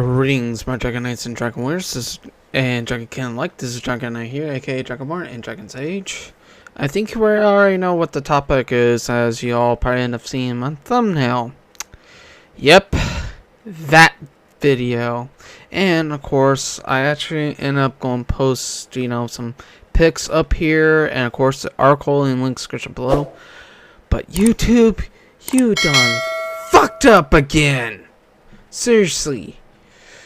Greetings, my Dragon Knights and Dragon Warriors, and Dragon King like. This is Dragon Knight here, aka Dragonborn and Dragon's Age. I think we already know what the topic is, as you all probably end up seeing in my thumbnail. Yep, that video. And of course, I actually end up going to post, some pics up here, and of course the article and link description below. But YouTube, you done fucked up again. Seriously.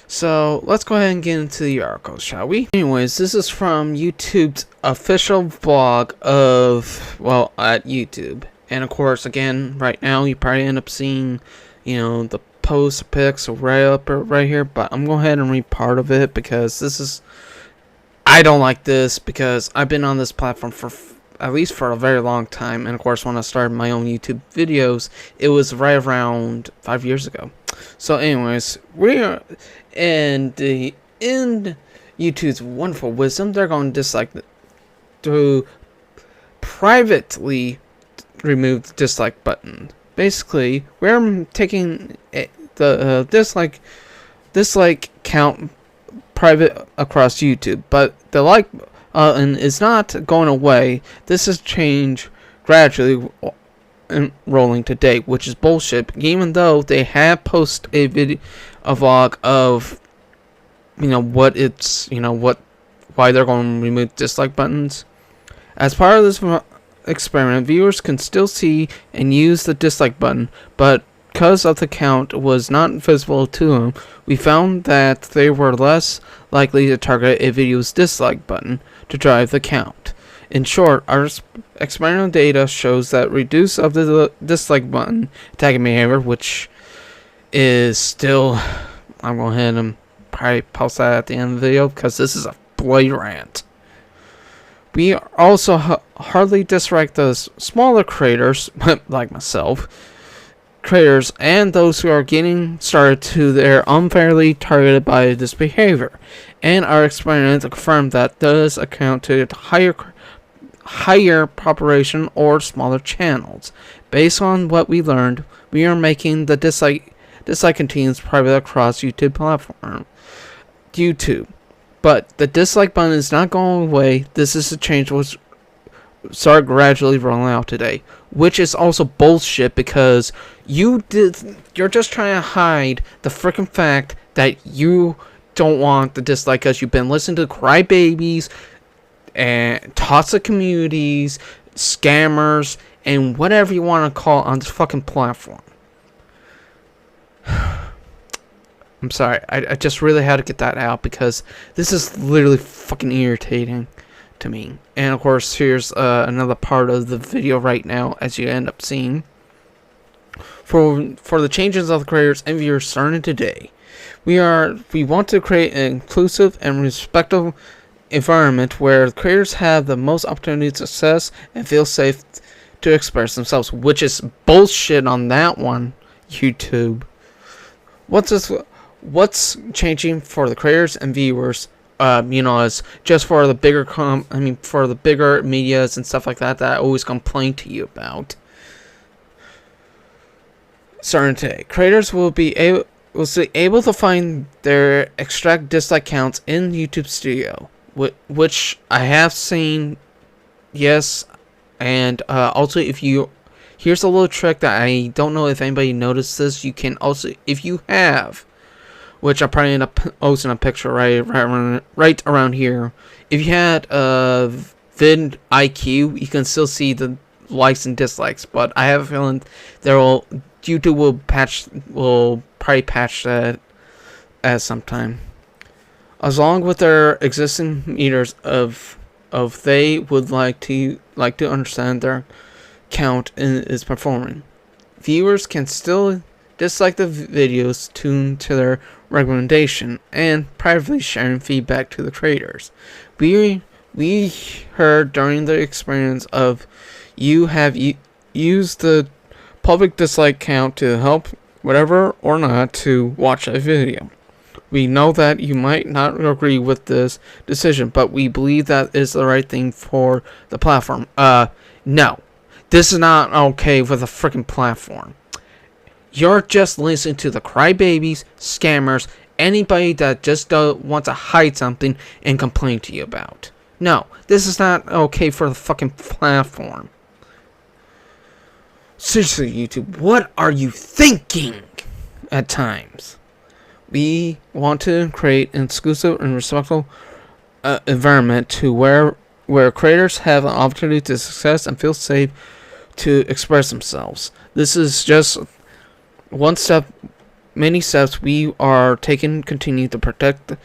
So, let's go ahead and get into the article, shall we? Anyways, this is from YouTube's official vlog of, well, at YouTube. And of course, again, right now, you probably end up seeing, the post pics right up or right here. But I'm going to go ahead and read part of it because this is, I don't like this because I've been on this platform for at least for a very long time. And of course, when I started my own YouTube videos, it was right around 5 years ago. So anyways, we are in YouTube's wonderful wisdom. They're going to dislike to privately remove the dislike button. Basically, we're taking the dislike count private across YouTube, but the like button is not going away. This is change gradually rolling to date, which is bullshit. Even though they have posted a vlog of why they're going to remove dislike buttons. As part of this experiment, viewers can still see and use the dislike button, but because of the count was not visible to them, we found that they were less likely to target a video's dislike button to drive the count. In short, our experimental data shows that reduce of the dislike button tagging behavior, which is still, I'm going ahead and probably post that at the end of the video because this is a bloody rant. We also hardly dislike the smaller creators, like myself, creators, and those who are getting started to they're unfairly targeted by this behavior. And our experiment confirmed that does account to higher population or smaller channels. Based on what we learned, we are making the dislike contains private across YouTube platform. But the dislike button is not going away. This is a change which started gradually rolling out today, which is also bullshit because you're just trying to hide the freaking fact that you don't want the dislike because you've been listening to crybabies and toxic communities, scammers, and whatever you want to call on this fucking platform. I'm sorry, I just really had to get that out because this is literally fucking irritating to me. And of course, here's another part of the video right now, as you end up seeing. For the changes of the creators and viewers starting today, we want to create an inclusive and respectful environment where the creators have the most opportunity to success and feel safe to express themselves, which is bullshit on that one, YouTube. What's changing for the creators and viewers? Is just for the bigger for the bigger medias and stuff like that I always complain to you about. Starting today, creators will be able to find their extract dislike counts in YouTube Studio, which I have seen, yes, and also here's a little trick that I don't know if anybody noticed this. You can also, if you have, which I'll probably end up posting a picture right around here. If you had vid IQ, you can still see the likes and dislikes, but I have a feeling YouTube will probably patch that at some time. As long with their existing meters of they would like to understand their count is performing. Viewers can still dislike the videos tuned to their recommendation and privately sharing feedback to the creators. We heard during the experience of you have used the public dislike count to help whatever or not to watch a video. We know that you might not agree with this decision, but we believe that is the right thing for the platform. No. This is not okay with a freaking platform. You're just listening to the crybabies, scammers, anybody that just wants to hide something and complain to you about. No, this is not okay for the fucking platform. Seriously, YouTube, what are you thinking at times? We want to create an exclusive and respectful environment to where creators have an opportunity to success and feel safe to express themselves. This is just one step, many steps we are taking continue to protect the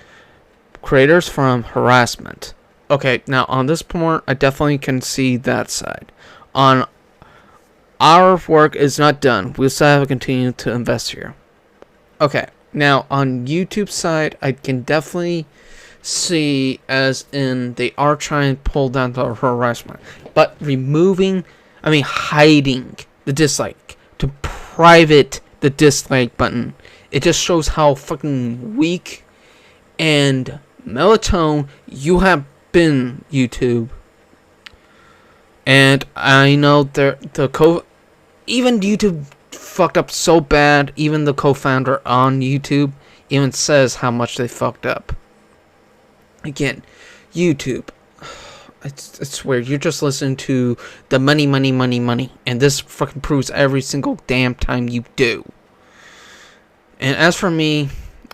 creators from harassment. Okay, now on this point, I definitely can see that side. On our work is not done. We still have to continue to invest here. Okay, now on YouTube side, I can definitely see as in they are trying to pull down the harassment, but hiding the dislike to private the dislike button. It just shows how fucking weak and melatonin you have been, YouTube. And I know even YouTube fucked up so bad, even the co-founder on YouTube even says how much they fucked up. Again, YouTube, I swear, you're just listening to the money, and this fucking proves every single damn time you do. And as for me,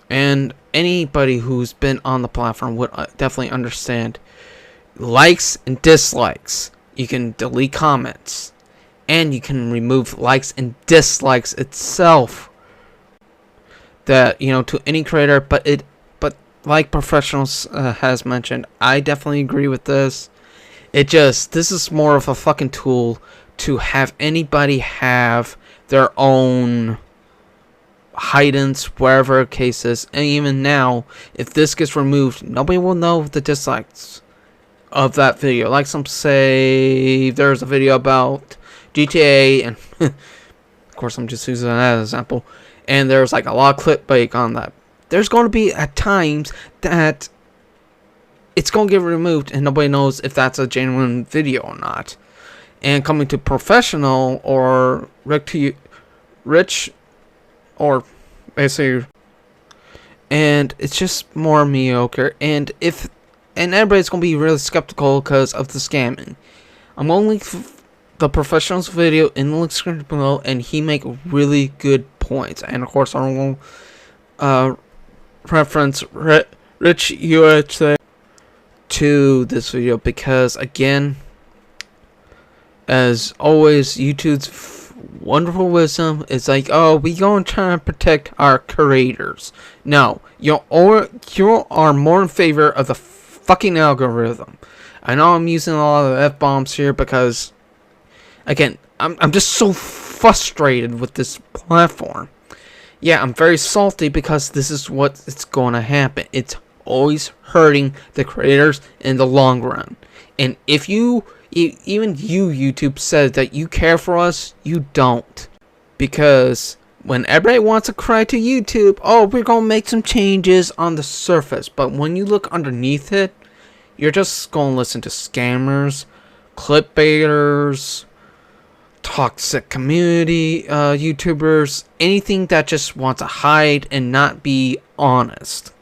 and anybody who's been on the platform would definitely understand, likes and dislikes, you can delete comments, and you can remove likes and dislikes itself. That, to any creator, but like Professionals has mentioned, I definitely agree with this. This is more of a fucking tool to have anybody have their own hidance, wherever case is. And even now, if this gets removed, nobody will know the dislikes of that video. Like some say, there's a video about GTA, and of course I'm just using that as an example, and there's like a lot of clickbait on that. There's going to be at times that it's going to get removed and nobody knows if that's a genuine video or not. And coming to Professional or Rich or basically, and it's just more mediocre. And everybody's going to be really skeptical because of the scamming. I'm going to link the Professional's video in the link description below, and he make really good points. And of course, I'm going reference Rich USA to this video because, again, as always, YouTube's wonderful wisdom is like, oh, we gonna try to protect our creators. No, you are more in favor of the fucking algorithm. I know I'm using a lot of F-bombs here because, again, I'm just so frustrated with this platform. Yeah, I'm very salty because this is what's going to happen. It's always hurting the creators in the long run. And if even you, YouTube, said that you care for us, you don't. Because when everybody wants to cry to YouTube, oh, we're going to make some changes on the surface. But when you look underneath it, you're just going to listen to scammers, clickbaiters, toxic community YouTubers, anything that just wants to hide and not be honest.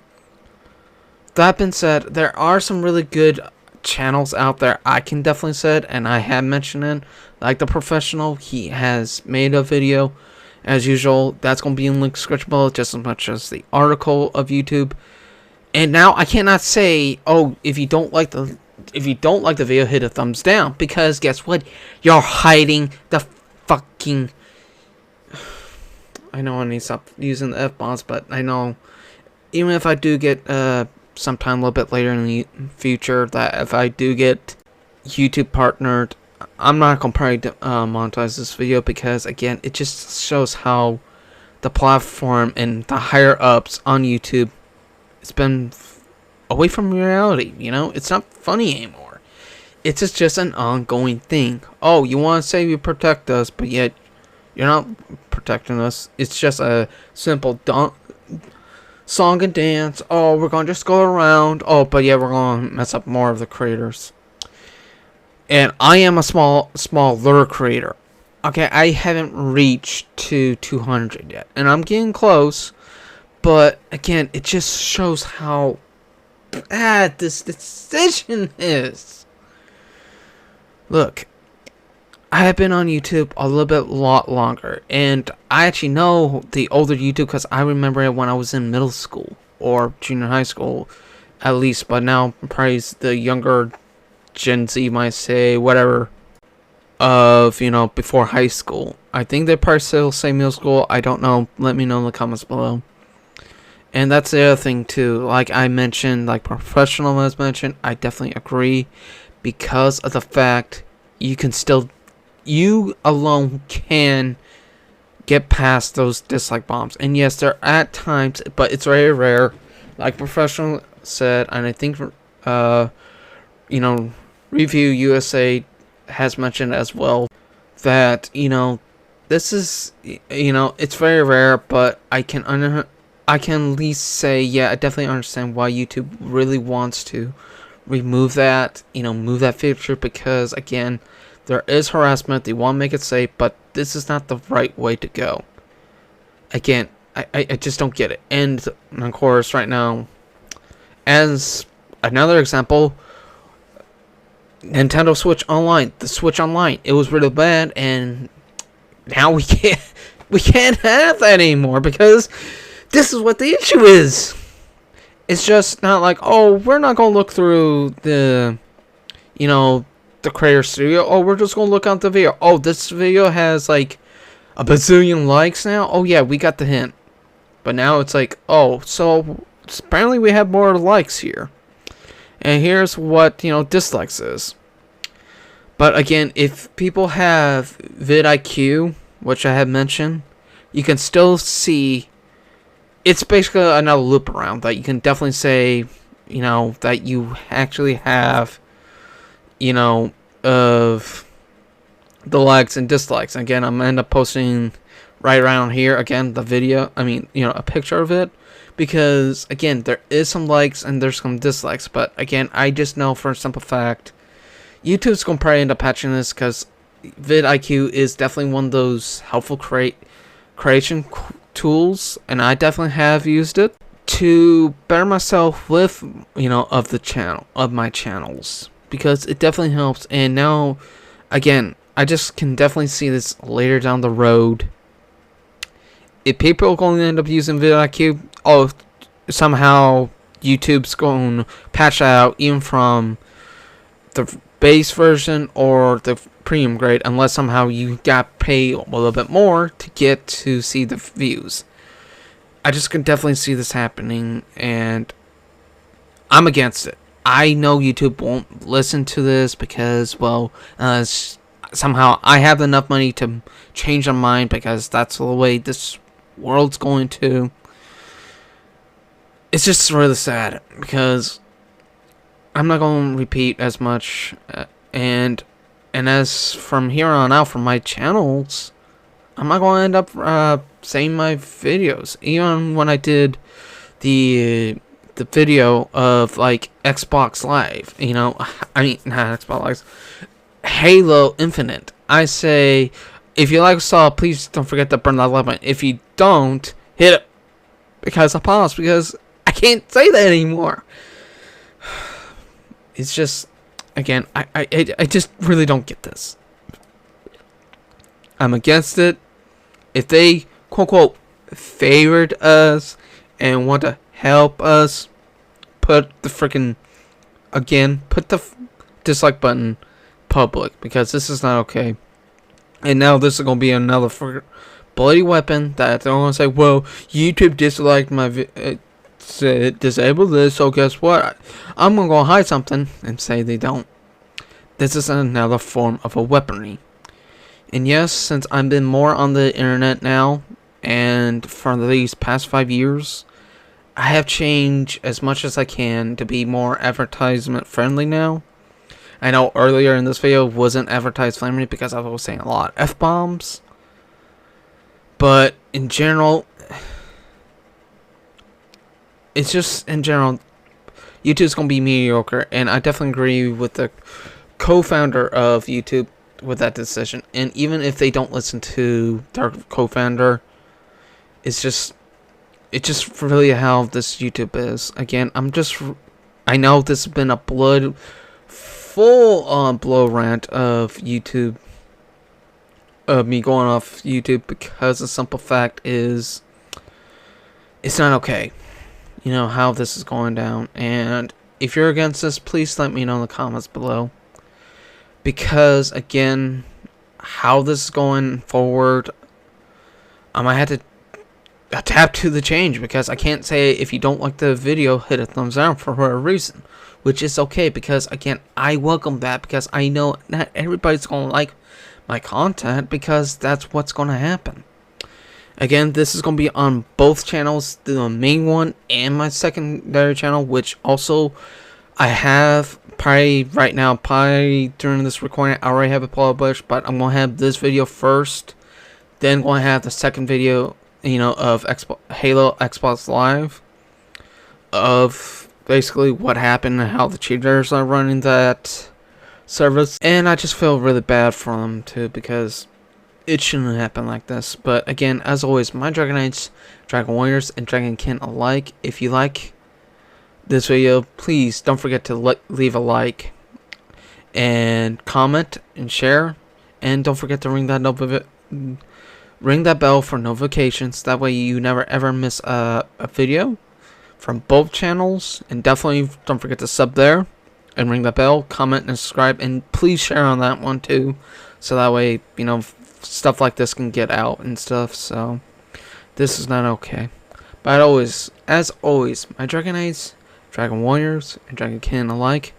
That being said, there are some really good channels out there, I can definitely said, and I have mentioned it, like The Professional. He has made a video, as usual. That's going to be in the link description below, just as much as the article of YouTube. And now I cannot say, oh, if you don't like the video, hit a thumbs down, because guess what? You're hiding the fucking... I know I need to stop using the F-bombs, but I know even if I do get sometime a little bit later in the future, that if I do get YouTube partnered, I'm not going to probably monetize this video, because again, it just shows how the platform and the higher ups on YouTube, it's been away from reality. It's not funny anymore. It's just an ongoing thing. Oh, you want to say you protect us, but yet you're not protecting us. It's just a simple song and dance. Oh, we're gonna just go around. Oh, but yeah, we're gonna mess up more of the creators. And I am a small lure creator. Okay, I haven't reached to 200 yet, and I'm getting close. But again, it just shows how bad this decision is. Look, I have been on YouTube a little bit lot longer, and I actually know the older YouTube because I remember it when I was in middle school or junior high school, at least. But now, probably the younger Gen Z might say whatever of, before high school. I think they probably still say middle school. I don't know. Let me know in the comments below. And that's the other thing too. Like I mentioned, like professional was mentioned, I definitely agree because of the fact you alone can get past those dislike bombs. And yes, there are at times, but it's very rare. Like professional said, and I think Review USA has mentioned as well that this is it's very rare, but I can at least say, yeah, I definitely understand why YouTube really wants to remove that, move that feature, because again, there is harassment. They want to make it safe, but this is not the right way to go. Again, I just don't get it. And of course, right now, as another example, Nintendo Switch Online, the Switch Online, it was really bad, and now we can't have that anymore because this is what the issue is. It's just not like, oh, we're not gonna look through the the creator studio. Oh, we're just gonna look at the video. Oh, this video has like a bazillion likes now. Oh yeah, we got the hint. But now it's like, oh, so apparently we have more likes here. And here's what, dislikes is. But again, if people have vidIQ, which I have mentioned, you can still see it's basically another loop around that you can definitely say, that you actually have, of the likes and dislikes. Again, I'm gonna end up posting right around here again the video. I mean, a picture of it, because again, there is some likes and there's some dislikes. But again, I just know for a simple fact, YouTube's gonna probably end up patching this because vidIQ is definitely one of those helpful creation tools, and I definitely have used it to better myself with of my channels, because it definitely helps. And now again, I just can definitely see this later down the road. If people are going to end up using vidIQ, oh, somehow YouTube's going to patch that out even from the base version or the premium grade, unless somehow you got paid a little bit more to get to see the views. I just can definitely see this happening, and I'm against it. I know YouTube won't listen to this because, well, somehow I have enough money to change their mind, because that's the way this world's going to. It's just really sad, because I'm not going to repeat as much, and as from here on out from my channels, I'm not going to end up saying my videos. Even when I did the video of like Xbox Live, I mean, not Xbox Live, Halo Infinite, I say, if you like Saw, please don't forget to burn that like button. If you don't, hit it, because I paused, because I can't say that anymore. It's just, again, I just really don't get this. I'm against it. If they, quote unquote, favored us and want to help us, put the dislike button public, because this is not okay. And now this is going to be another bloody weapon that they're going to say, well, YouTube disliked my disable this, so guess what? I'm going to go hide something and say they don't. This is another form of a weaponry. And yes, since I've been more on the internet now, and for these past 5 years, I have changed as much as I can to be more advertisement friendly now. I know earlier in this video wasn't advertised friendly because I was saying a lot of F-bombs. But in general, it's just in general, YouTube's going to be mediocre. And I definitely agree with the co-founder of YouTube with that decision. And even if they don't listen to their co-founder, it's it's just really how this YouTube is. Again, I know this has been a full on blow rant of YouTube, of me going off YouTube, because the simple fact is, it's not okay. You know how this is going down, and if you're against this, please let me know in the comments below. Because again, how this is going forward, I might have to adapt to the change, because I can't say if you don't like the video, hit a thumbs down for a reason, which is okay, because again, I welcome that, because I know not everybody's going to like my content, because that's what's going to happen. Again, this is going to be on both channels, the main one and my secondary channel, which also I have probably right now, probably during this recording, I already have it published, but I'm going to have this video first, then going to have the second video, you know, of Halo Xbox Live, of basically what happened and how the cheaters are running that service. And I just feel really bad for them too, because it shouldn't happen like this. But again, as always, my Dragon Knights, Dragon Warriors, and Dragon Kin alike, if you like this video, please don't forget to leave a like and comment and share, and don't forget to ring that bell for notifications. That way you never ever miss a video from both channels. And definitely don't forget to sub there and ring that bell, comment and subscribe, and please share on that one too, so that way, you know, stuff like this can get out and stuff. So this is not okay. But as always, my Dragon Knights, Dragon Warriors, and Dragon Kin alike,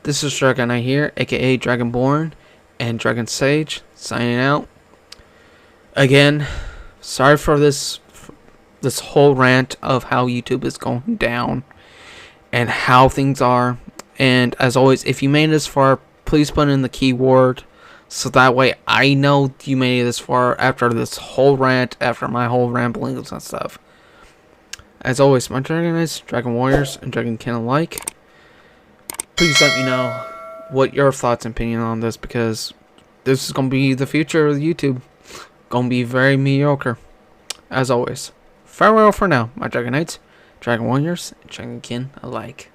this is Dragon Knight here, aka Dragonborn and Dragon Sage, signing out. Again, sorry for this whole rant of how YouTube is going down and how things are. And as always, if you made it this far, please put in the keyword, so that way I know you made it this far after this whole rant, after my whole ramblings and stuff. As always, my Dragon Knights, Dragon Warriors, and Dragon Kin alike, please let me know what your thoughts and opinion on this, because this is going to be the future of YouTube. Going to be very mediocre. As always, farewell for now, my Dragon Knights, Dragon Warriors, and Dragon Kin alike.